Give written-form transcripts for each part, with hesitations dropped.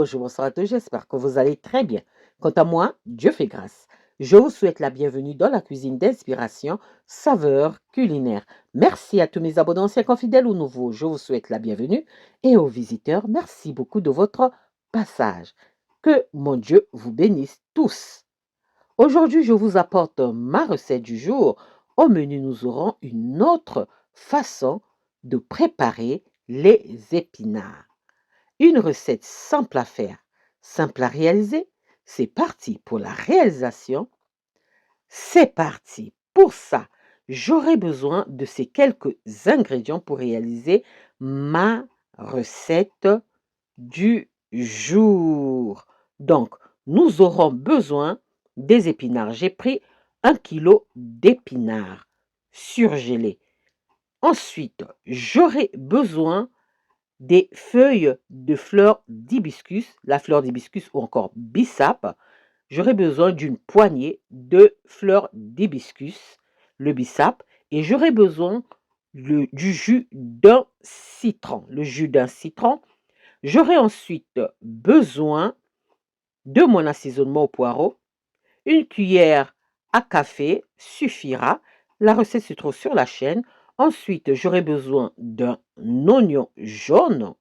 bonjour, bonsoir à tous, j'espère que vous allez très bien. Quant à moi, Dieu fait grâce. Je vous souhaite la bienvenue dans la cuisine d'inspiration, saveur culinaire. Merci à tous mes abonnés anciens confidèles ou nouveaux, je vous souhaite la bienvenue. Et aux visiteurs, merci beaucoup de votre passage. Que mon Dieu vous bénisse tous. Aujourd'hui, je vous apporte ma recette du jour. Au menu, nous aurons une autre façon de préparer les épinards. Une recette simple à faire, simple à réaliser. C'est parti pour la réalisation. C'est parti. Pour ça, j'aurai besoin de ces quelques ingrédients pour réaliser ma recette du jour. Donc, nous aurons besoin des épinards. J'ai pris 1 kg d'épinards surgelés. Ensuite, j'aurai besoin des feuilles de fleurs d'hibiscus, la fleur d'hibiscus ou encore bissap. J'aurai besoin d'une poignée de fleurs d'hibiscus, le bissap, et j'aurai besoin du jus d'un citron. Le jus d'un citron. J'aurai ensuite besoin de mon assaisonnement au poireau. Une cuillère à café suffira. La recette se trouve sur la chaîne. Ensuite, j'aurai besoin d'un oignon jaune.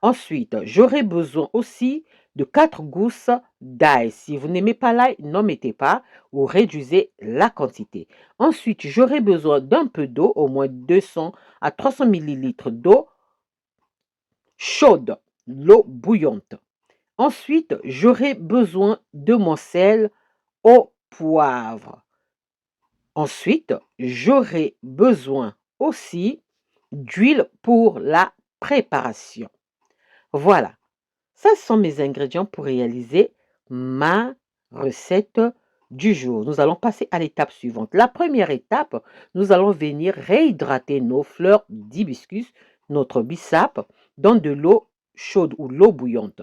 Ensuite, j'aurai besoin aussi de 4 gousses d'ail. Si vous n'aimez pas l'ail, n'en mettez pas ou réduisez la quantité. Ensuite, j'aurai besoin d'un peu d'eau, au moins 200 à 300 ml d'eau chaude, l'eau bouillante. Ensuite, j'aurai besoin de mon sel au poivre. Ensuite, j'aurai besoin aussi d'huile pour la préparation. Voilà, ça sont mes ingrédients pour réaliser ma recette du jour. Nous allons passer à l'étape suivante. La première étape, nous allons venir réhydrater nos fleurs d'hibiscus, notre bissap, dans de l'eau chaude ou l'eau bouillante.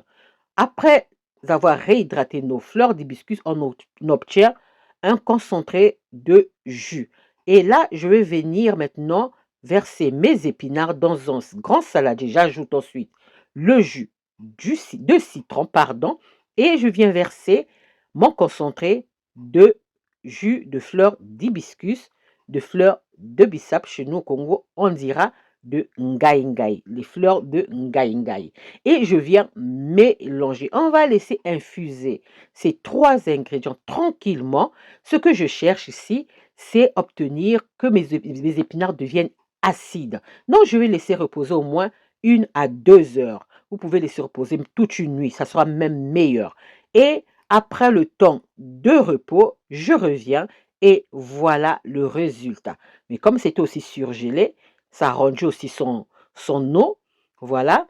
Après avoir réhydraté nos fleurs d'hibiscus, on obtient un concentré de jus. Et là, je vais venir maintenant verser mes épinards dans un grand saladier. J'ajoute ensuite le jus de citron, pardon, et je viens verser mon concentré de jus de fleurs d'hibiscus, de fleurs de bissap. Chez nous au Congo, on dira de ngai ngai, les fleurs de ngai ngai. Et je viens mélanger. On va laisser infuser ces 3 ingrédients tranquillement. Ce que je cherche ici, c'est obtenir que mes épinards deviennent acides. Donc, je vais laisser reposer au moins 1 à 2 heures. Vous pouvez laisser reposer toute une nuit, ça sera même meilleur. Et après le temps de repos, je reviens et voilà le résultat. Mais comme c'était aussi surgelé, ça a rendu aussi son eau, voilà,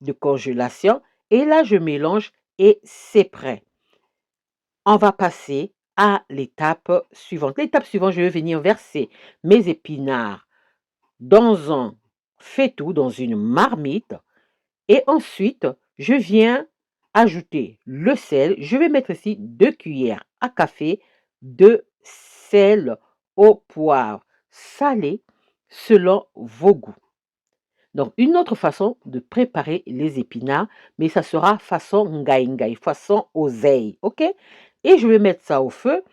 de congélation. Et là, je mélange et c'est prêt. On va passer à l'étape suivante. L'étape suivante, je vais venir verser mes épinards dans un faitout, dans une marmite. Et ensuite, je viens ajouter le sel. Je vais mettre ici 2 cuillères à café de sel au poivre salé selon vos goûts. Donc, une autre façon de préparer les épinards, mais ça sera façon ngai ngai, façon oseille, ok? Et je vais mettre ça au feu.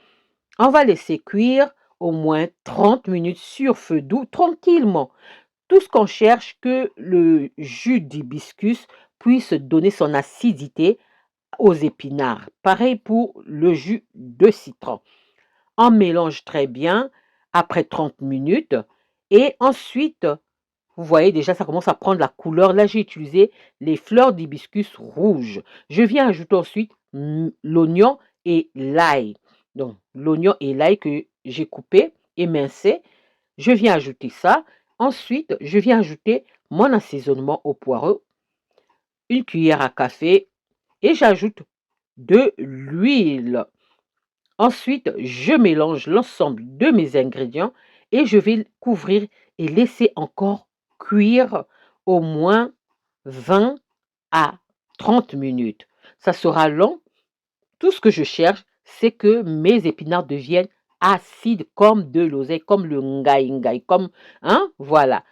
On va laisser cuire au moins 30 minutes sur feu doux, tranquillement. Tout ce qu'on cherche, que le jus d'hibiscus puisse donner son acidité aux épinards. Pareil pour le jus de citron. On mélange très bien après 30 minutes et ensuite, vous voyez déjà, ça commence à prendre la couleur. Là, j'ai utilisé les fleurs d'hibiscus rouges. Je viens ajouter ensuite l'oignon et l'ail. Donc, l'oignon et l'ail que j'ai coupé, émincé. Je viens ajouter ça. Ensuite, je viens ajouter mon assaisonnement au poireau, 1 cuillère à café et j'ajoute de l'huile. Ensuite, je mélange l'ensemble de mes ingrédients et je vais couvrir et laisser encore cuire au moins 20 à 30 minutes. Ça sera long. Tout ce que je cherche, c'est que mes épinards deviennent acides comme de l'oseille, comme le ngai ngai, comme, hein, voilà.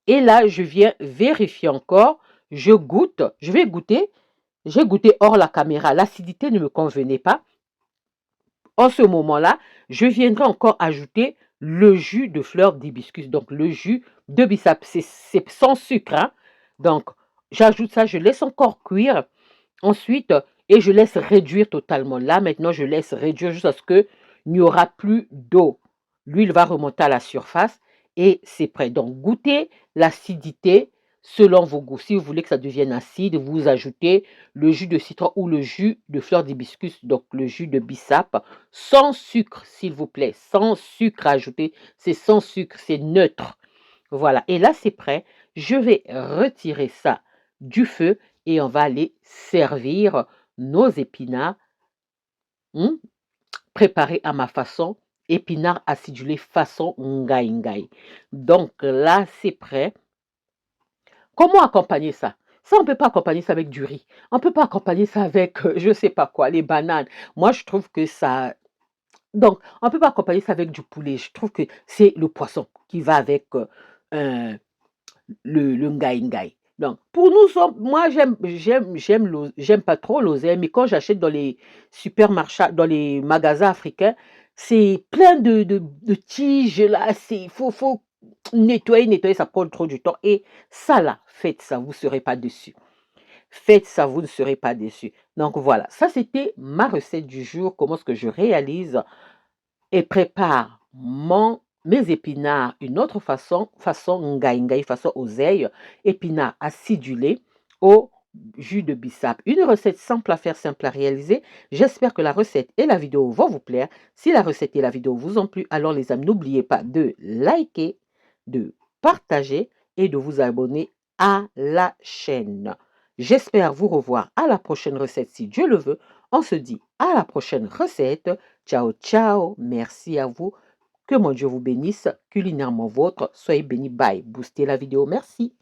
Et là, je viens vérifier encore, je vais goûter J'ai goûté hors la caméra. L'acidité ne me convenait pas. En ce moment-là, je viendrai encore ajouter le jus de fleur d'hibiscus, donc le jus de bissap. C'est sans sucre, hein. Donc, j'ajoute ça, je laisse encore cuire. Ensuite, et je laisse réduire totalement. Là, maintenant, je laisse réduire jusqu'à ce qu'il n'y aura plus d'eau. L'huile va remonter à la surface et c'est prêt. Donc, goûtez l'acidité selon vos goûts. Si vous voulez que ça devienne acide, vous ajoutez le jus de citron ou le jus de fleur d'hibiscus, donc le jus de bissap, sans sucre, s'il vous plaît. Sans sucre ajouté. C'est sans sucre, c'est neutre. Voilà. Et là, c'est prêt. Je vais retirer ça du feu et on va aller servir nos épinards préparés à ma façon, épinards acidulés façon ngai ngai. Donc là, c'est prêt. Comment accompagner ça? Ça, on ne peut pas accompagner ça avec du riz. On ne peut pas accompagner ça avec, je ne sais pas quoi, les bananes. Moi, je trouve que ça... Donc, on ne peut pas accompagner ça avec du poulet. Je trouve que c'est le poisson qui va avec le ngai ngai. Donc, pour nous, moi, j'aime pas trop l'oseille, mais quand j'achète dans les supermarchés, dans les magasins africains, c'est plein de tiges là. Il faut nettoyer, ça prend trop du temps. Et ça là, faites ça, vous ne serez pas dessus. Faites ça, vous ne serez pas déçus. Donc voilà, ça c'était ma recette du jour, comment est-ce que je réalise et prépare mes épinards une autre façon ngai ngai, façon oseille, épinards acidulés au jus de bissap. Une recette simple à faire, simple à réaliser. J'espère que la recette et la vidéo vont vous plaire. Si la recette et la vidéo vous ont plu, alors les amis, n'oubliez pas de liker, de partager et de vous abonner à la chaîne. J'espère vous revoir à la prochaine recette si Dieu le veut. On se dit à la prochaine recette. Ciao, ciao. Merci à vous. Que mon Dieu vous bénisse. Culinairement vôtre. Soyez bénis. Bye. Boostez la vidéo. Merci.